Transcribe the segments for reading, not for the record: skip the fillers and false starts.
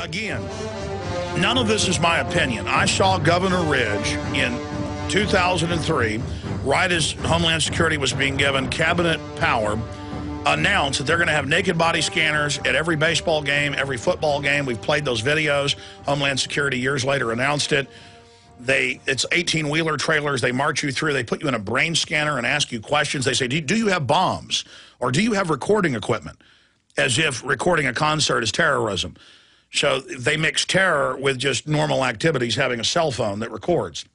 Again, none of this is my opinion. I saw Governor Ridge in 2003, right as Homeland Security was being given cabinet power, announce that they're going to have naked body scanners at every baseball game, every football game. We've played those videos. Homeland Security years later announced it. It's 18-wheeler trailers. They march you through. They put you in a brain scanner and ask you questions. They say, do you have bombs? Or do you have recording equipment? As if recording a concert is terrorism. So they mix terror with just normal activities, having a cell phone that records.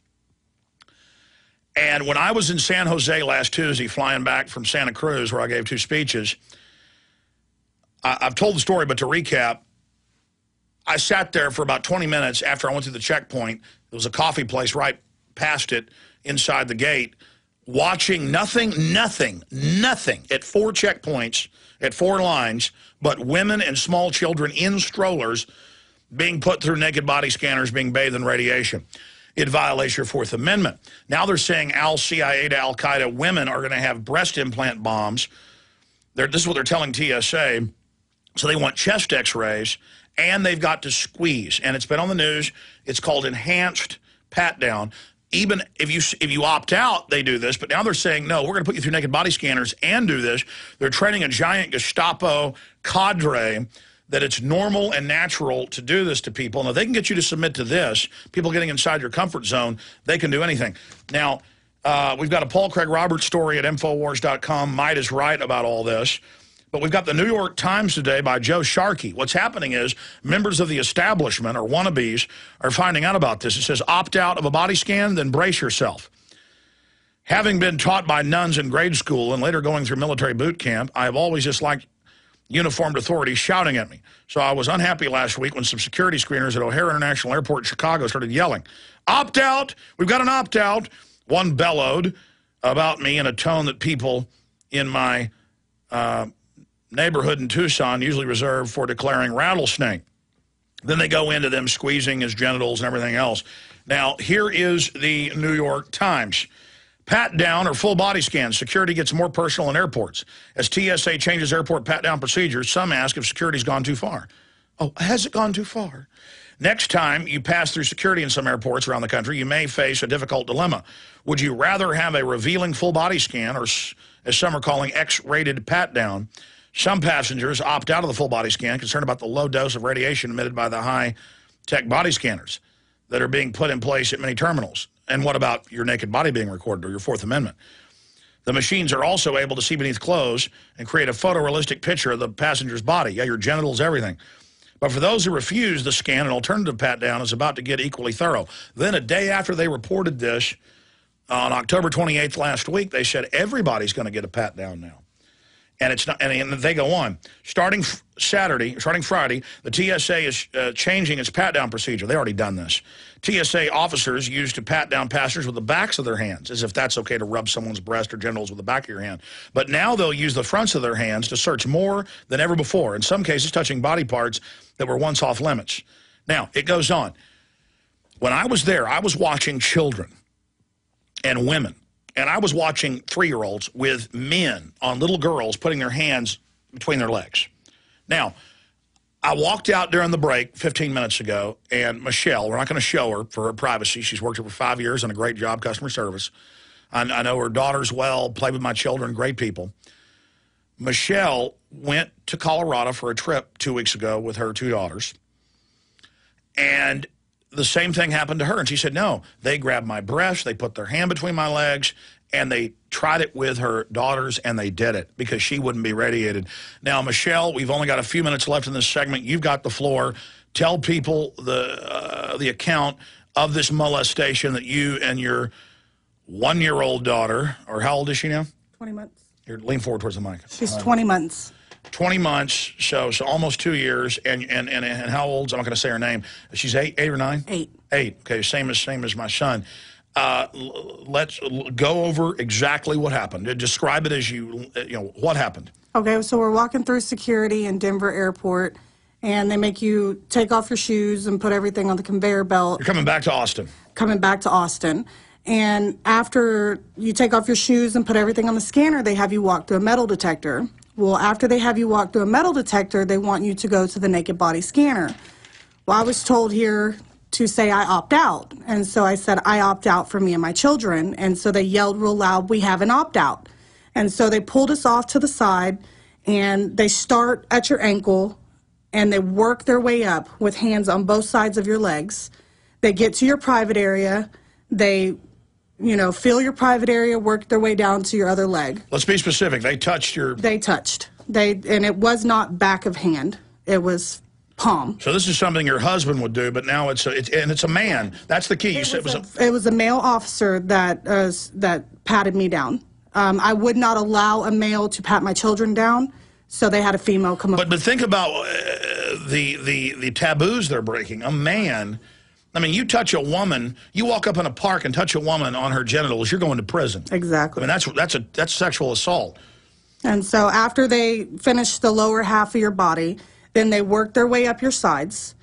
And when I was in San Jose last Tuesday, flying back from Santa Cruz, where I gave 2 speeches, I've told the story, but to recap, I sat there for about 20 minutes after I went through the checkpoint. There was a coffee place right past it, inside the gate, watching nothing at 4 checkpoints, at 4 lines, but women and small children in strollers being put through naked body scanners, being bathed in radiation. It violates your 4th Amendment. Now they're saying CIA to Al-Qaeda women are going to have breast implant bombs. This is what they're telling TSA. So they want chest x-rays, and they've got to squeeze. And it's been on the news. It's called enhanced pat-down. Even if you opt out, they do this. But now they're saying, no, we're going to put you through naked body scanners and do this. They're training a giant Gestapo cadre that it's normal and natural to do this to people. Now, they can get you to submit to this. People getting inside your comfort zone, they can do anything. Now, we've got a Paul Craig Roberts story at Infowars.com. Might is right about all this. But we've got the New York Times today by Joe Sharkey. What's happening is members of the establishment, or wannabes, are finding out about this. It says, opt out of a body scan, then brace yourself. Having been taught by nuns in grade school and later going through military boot camp, I have always disliked uniformed authority shouting at me. So I was unhappy last week when some security screeners at O'Hare International Airport in Chicago started yelling, opt out, we've got an opt out. One bellowed about me in a tone that people in my neighborhood in Tucson usually reserved for declaring rattlesnake. Then they go into them squeezing his genitals and everything else. Now, here is the New York Times. Pat-down or full body scans. Security gets more personal in airports. As TSA changes airport pat-down procedures, some ask if security's gone too far. Oh, has it gone too far? Next time you pass through security in some airports around the country, you may face a difficult dilemma. Would you rather have a revealing full body scan, or as some are calling X-rated pat-down? Some passengers opt out of the full body scan, concerned about the low dose of radiation emitted by the high-tech body scanners that are being put in place at many terminals. And what about your naked body being recorded, or your 4th Amendment? The machines are also able to see beneath clothes and create a photorealistic picture of the passenger's body. Yeah, your genitals, everything. But for those who refuse the scan, an alternative pat-down is about to get equally thorough. Then a day after they reported this, on October 28th last week, they said everybody's going to get a pat-down now. And it's not, and they go on. Starting Friday, the TSA is changing its pat-down procedure. They already done this. TSA officers used to pat down passengers with the backs of their hands, as if that's okay to rub someone's breast or genitals with the back of your hand. But now they'll use the fronts of their hands to search more than ever before, in some cases touching body parts that were once off limits. Now, it goes on. When I was there, I was watching children and women. And I was watching 3-year-olds with men on little girls putting their hands between their legs. Now, I walked out during the break 15 minutes ago, and Michelle, we're not going to show her for her privacy. She's worked here for 5 years, and a great job, customer service. I know her daughters well, played with my children, great people. Michelle went to Colorado for a trip 2 weeks ago with her 2 daughters. And the same thing happened to her. And she said, no, they grabbed my breast, they put their hand between my legs, and they tried it with her daughters, and they did it because she wouldn't be radiated. Now, Michelle, we've only got a few minutes left in this segment. You've got the floor. Tell people the account of this molestation that you and your 1-year-old daughter, or how old is she now? 20 months. Here, lean forward towards the mic. She's 20 months. 20 months, so almost 2 years, and how old? I'm not going to say her name. She's 8 or 9? 8. 8. Okay, same as my son. Let's go over exactly what happened. Describe it as what happened. Okay, so we're walking through security in Denver Airport, and they make you take off your shoes and put everything on the conveyor belt. You're coming back to Austin. Coming back to Austin. And after you take off your shoes and put everything on the scanner, they have you walk through a metal detector. Well, after they have you walk through a metal detector, they want you to go to the naked body scanner. Well, I was told here to say I opt out. And so I said, I opt out for me and my children. And so they yelled real loud, we have an opt out. And so they pulled us off to the side, and they start at your ankle, and they work their way up with hands on both sides of your legs. They get to your private area. They, feel your private area, work their way down to your other leg. Let's be specific. They touched your... They touched. And it was not back of hand. It was palm. So this is something your husband would do, but now it's a man. That's the key. You said it was a male officer that patted me down. I would not allow a male to pat my children down, so they had a female come up. But think about the taboos they're breaking. A man, I mean, you touch a woman, you walk up in a park and touch a woman on her genitals, you're going to prison. Exactly. I mean, that's sexual assault. And so after they finish the lower half of your body, then they work their way up your sides,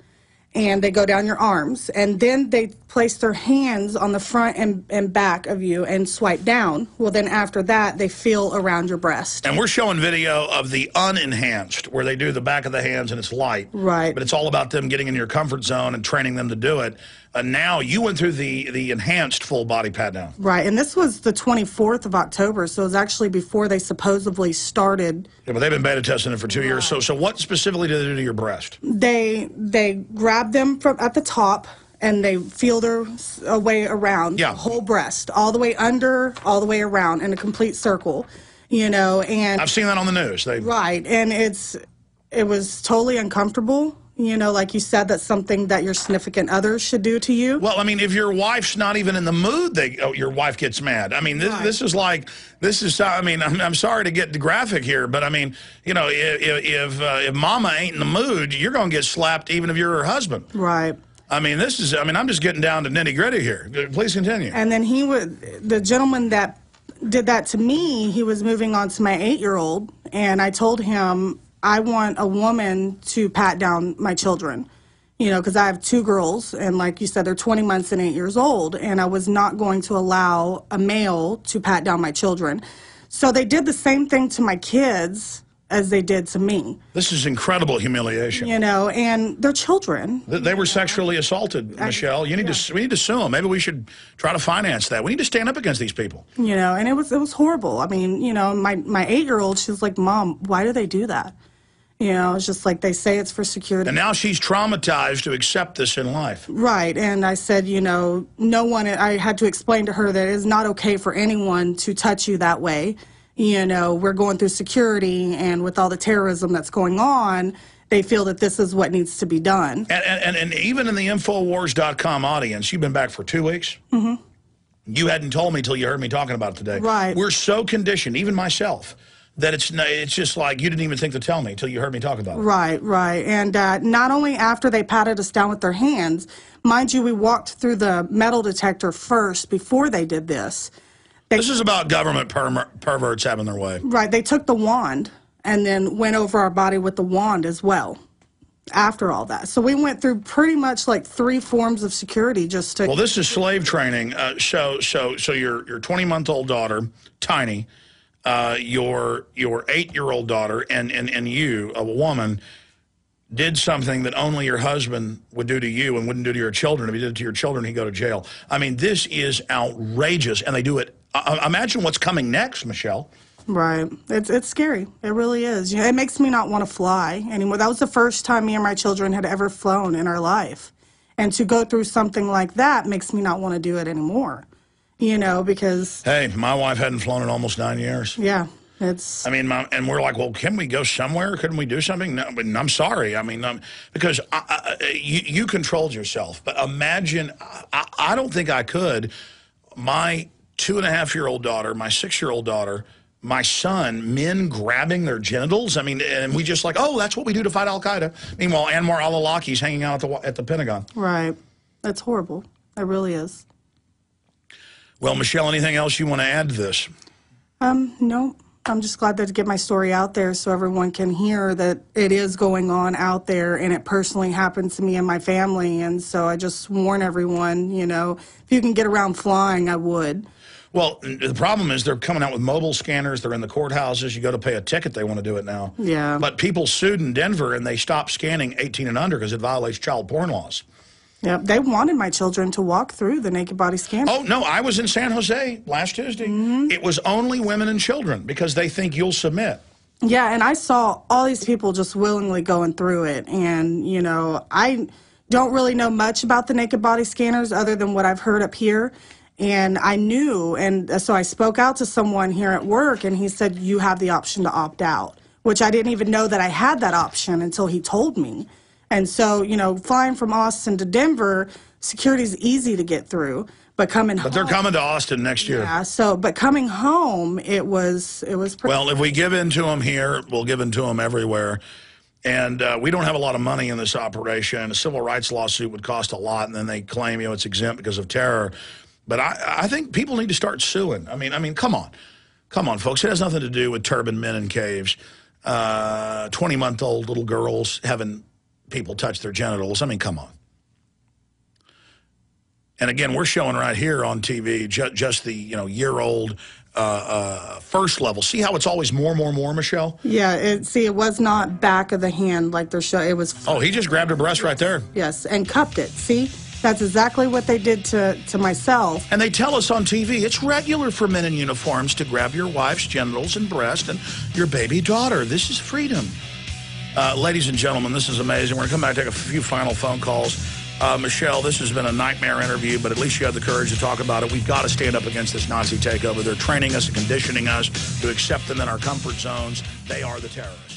and they go down your arms, and then they place their hands on the front and back of you and swipe down. Well, then after that, they feel around your breast. And we're showing video of the unenhanced, where they do the back of the hands and it's light. Right. But it's all about them getting in your comfort zone and training them to do it. Now you went through the enhanced full body pat down. Right, and this was the 24th of October, so it was actually before they supposedly started. Yeah, but they've been beta testing it for 2 years. So what specifically do they do to your breast? They grab them from at the top, and they feel their way around the whole breast, all the way under, all the way around in a complete circle, and I've seen that on the news. Right, and it was totally uncomfortable. Like you said, that's something that your significant other should do to you. Well, I mean, if your wife's not even in the mood, your wife gets mad. I mean, this is, I mean, I'm sorry to get graphic here, but I mean, if mama ain't in the mood, you're going to get slapped even if you're her husband. Right. I mean, I'm just getting down to nitty gritty here. Please continue. And then the gentleman that did that to me, he was moving on to my 8-year-old, and I told him, I want a woman to pat down my children, because I have 2 girls, and like you said, they're 20 months and 8 years old, and I was not going to allow a male to pat down my children. So they did the same thing to my kids as they did to me. This is incredible humiliation. And they're children. They were sexually assaulted, Michelle. We need to sue them. Maybe we should try to finance that. We need to stand up against these people. And it was horrible. I mean, my 8-year-old, she's like, Mom, why do they do that? It's just like they say it's for security. And now she's traumatized to accept this in life. Right. And I said, no one, I had to explain to her that it is not okay for anyone to touch you that way. We're going through security, and with all the terrorism that's going on, they feel that this is what needs to be done. And even in the Infowars.com audience, you've been back for 2 weeks? Mm-hmm. You hadn't told me till you heard me talking about it today. Right. We're so conditioned, even myself, that it's just like you didn't even think to tell me till you heard me talk about it. Right, right. And not only after they patted us down with their hands, mind you, we walked through the metal detector first before they did this. This is about government perverts having their way. Right. They took the wand and then went over our body with the wand as well after all that. So we went through pretty much like 3 forms of security just to... Well, this is slave training. So your 20-month-old daughter, Tiny, your 8-year-old daughter, and you, a woman, did something that only your husband would do to you and wouldn't do to your children. If he did it to your children, he'd go to jail. I mean, this is outrageous, and they do it. Imagine what's coming next, Michelle. Right. It's scary. It really is. It makes me not want to fly anymore. That was the first time me and my children had ever flown in our life. And to go through something like that makes me not want to do it anymore. Because... Hey, my wife hadn't flown in almost 9 years. Yeah. It's... I mean, and we're like, well, can we go somewhere? Couldn't we do something? No, but I'm sorry. I mean, because you controlled yourself. But imagine, I don't think I could. My 2.5-year-old daughter, my 6-year-old daughter, my son, men grabbing their genitals. I mean, and we just like, oh, that's what we do to fight Al-Qaeda. Meanwhile, Anwar al-Awlaki's hanging out at the Pentagon. Right. That's horrible. It really is. Well, Michelle, anything else you want to add to this? No. I'm just glad to get my story out there so everyone can hear that it is going on out there, and it personally happened to me and my family. And so I just warn everyone, if you can get around flying, I would. Well, the problem is they're coming out with mobile scanners. They're in the courthouses. You go to pay a ticket, they want to do it now. Yeah. But people sued in Denver, and they stopped scanning 18 and under because it violates child porn laws. Yeah, they wanted my children to walk through the naked body scanner. Oh, no, I was in San Jose last Tuesday. It was only women and children because they think you'll submit. Yeah, and I saw all these people just willingly going through it. And, you know, I don't really know much about the naked body scanners other than what I've heard up here. And I knew, and so I spoke out to someone here at work, and he said, you have the option to opt out, which I didn't even know that I had that option until he told me. And so, you know, flying from Austin to Denver, security's easy to get through. But coming home... But they're coming to Austin next year. Yeah, so, but coming home, it was pretty... Well, if we give in to them here, we'll give in to them everywhere. And we don't have a lot of money in this operation. A civil rights lawsuit would cost a lot, and then they claim, you know, it's exempt because of terror. But I think people need to start suing. I mean, come on. Come on, folks. It has nothing to do with turban men in caves, 20-month-old little girls having people touch their genitals. I mean, come on. And again, we're showing right here on TV just the, you know, year-old first level. See how it's always more, Michelle? Yeah, it was not back of the hand like they're showing. It was... Oh, he just grabbed her breast right there. Yes, and cupped it. See? That's exactly what they did to myself. And they tell us on TV, it's regular for men in uniforms to grab your wife's genitals and breast and your baby daughter. This is freedom. Ladies and gentlemen, this is amazing. We're going to come back and take a few final phone calls. Michelle, this has been a nightmare interview, but at least you had the courage to talk about it. We've got to stand up against this Nazi takeover. They're training us and conditioning us to accept them in our comfort zones. They are the terrorists.